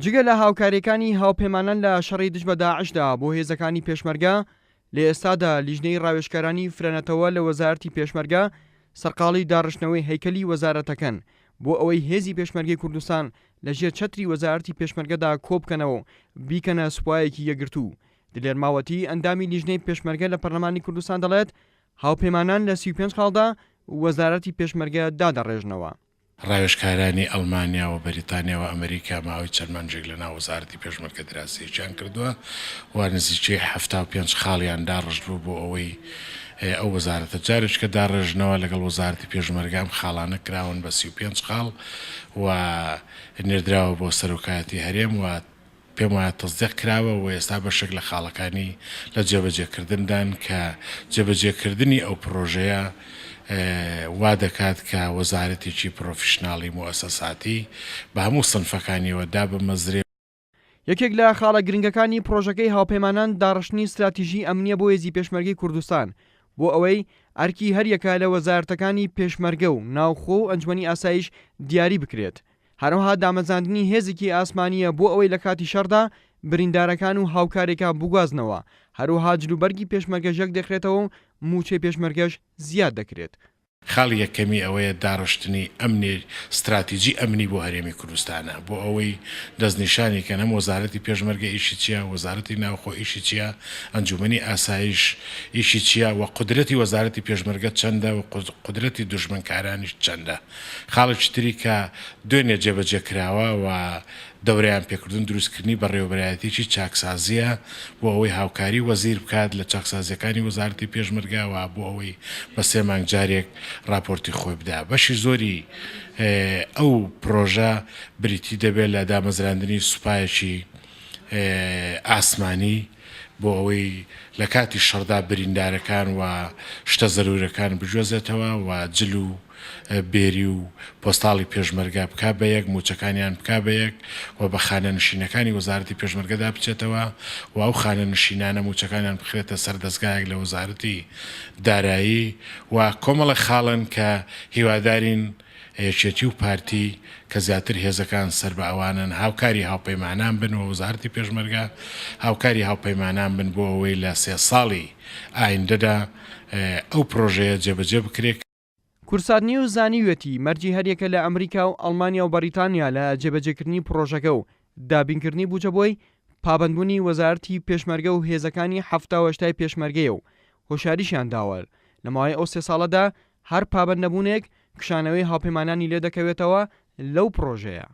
جگە لە هاوکاریەکانی هاوپەیمانان لە شەڕی دژ بە داعشدا بۆ هێزەکانی پێشمەرگە لە ئێستادا لیژنەی ڕاوێژکارانی فرێنەتەوە لە وەزارەتی پێشمەرگە سەرقاڵی داڕشتنەوەی هەیکەلی وەزارەتەکەن بۆ ئەوەی هێزی پێشمەرگەی کوردستان لەژێر چەتری وەزارەتی پێشمەرگەدا کۆبکەنەوە بیکەنە سوپایەکی یەکگرتوو. دلێر ماوەتی ئەندامی لیژنەی پێشمەرگە لە پەرلەمانی کوردستان دەڵێت هاوپەیمانان لە 35 خاڵدا وەزارەتی پێشمەرگە دادەڕێژنەوە. ڕاوێژکارانی ئەڵمانیا و بەریتانیا و ئەمریکا ماوەی چەند مانجێک لە ناو وەزارەتی پێشمەرگە دراسییان کردووە و نزیکەی 75 خاڵیان داڕژبوو بۆ ئەوەی ئەو وەزارەتە جارێککە داڕێژنەوە لەگەڵ وەزارەتی پێشمەرگام خاڵانە کراون بە 35 خاڵ و نێردراوە بۆ سەرۆکایەتی هەرێم و پێم وایە تەزدیق کراوە و ئێستا بەشێک لە خاڵەکانی لە جێبەجێکردندان کە جێبەجێکردنی ئەو پرۆژەیە وا دەکات کە وەزارەتێکی پرۆفشناڵی موەسەساتی بە هەموو سنفەکانیەوە دابمەزرێ. یەکێک لە خاڵە گرنگەکانی پرۆژەکەی هاوپەیمانان داڕشتنی استراتیژی ئەمنیە بۆ هێزی پێشمەرگەی کوردستان بۆ ئەوەی ئەرکی هەریەکە لە وەزارەتەکانی پێشمەرگە و ناوخۆ و ئەنجومەنی ئاسایش دیاری بکرێت. هەروەها دامەزاندنی هێزێکی ئاسمانیە بۆ ئەوەی لە کاتی شەڕدا بریندارەکان و هاوکارێکە بگوازنەوە. هەروەها جلوبەرگی پێشمەرگەژەک دەخرێتەوە و موچەی پێشمەرگەش زیاد دەکرێت. خاڵ یەکەمی ئەوەیە داڕشتنی ئەمنی استراتیژی ئەمنی بۆ هەرێمی کوردستانە بۆ ئەوەی دەستنیشانی کە نەم وەزارەتی پێشمەرگە ئیشی چییە، وەزارەتی ناوخۆ ئیشی چییە، ئەنجومەنی ئاسایش ئیشی چییە و قودرەتی وەزارەتی پێشمەرگە چەندە و قودرەتی دوژمنکارانیش چەندە. خاڵێکی تری کە دوێنێ جێبەجێکراوە و دەورەیان پێکردن دروستکردنی بە ڕێوەبەرایەتێکی چاکسازیە بۆ ئەوەی هاوکاری وەزیر بکات لە چاکسازیەکانی وەزارەتی پێشمەرگەوە بۆ ئەوەی بە 3 مانگ جارێک راپۆرتی خۆی بدا. بەشی زۆری ئەو پرۆژە بریتی دەبێت لە دامەزراندنی سوپایەکی ئاسمانی بۆ ئەوەی لە کاتی شەڕدا بریندارەکان و شتە زەرورەکان بجۆزێتەوە و جل و بێری و پۆستاڵی پێشمەرگە بکا بە یەک، موچەکانیان بکا بە یەک و بە خانە نشینەکانی وەزارەتی پێشمەرگەدا بچێتەوە و ئەو خانە نشینانە موچەکانیان بخرێتە سەر دەستگایەک لە وەزارەتی دارایی و کۆمەڵە خاڵن کە هیوادارین یەکێتی و پارتی کە زیاتر هێزەکان سەر بە ئەوانن هاوکاری هاوپەیمانان بن و وەزارەتی پێشمەرگە هاوکاری هاوپەیمانان بن بۆ ئەوەی لە 3 ساڵی ئایندەدا ئەو پرۆژەیە جێبەجێ بکرێت. کورسات نیوز زانیوێتی مەرجی هەریەکە لە ئەمریکا و ئەڵمانیا و بەریتانیا لە جێبەجێکردنی پرۆژەکە و دابینکردنی بووجەبۆی پابەندبوونی وەزارەتی پێشمەرگە و هێزەکانی 78 پێشمەرگەیە و هۆشاریشیان داوە لە ماوەی ئەو 3 ساڵەدا هەر پابەند نەبوونێک کشانەوەی هاوپەیمانانی لێ دەکەوێتەوە لەو پرۆژەیە.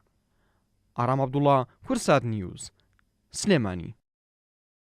ئارام عەبدوڵڵا، کورسات نیوز، سلێمانی.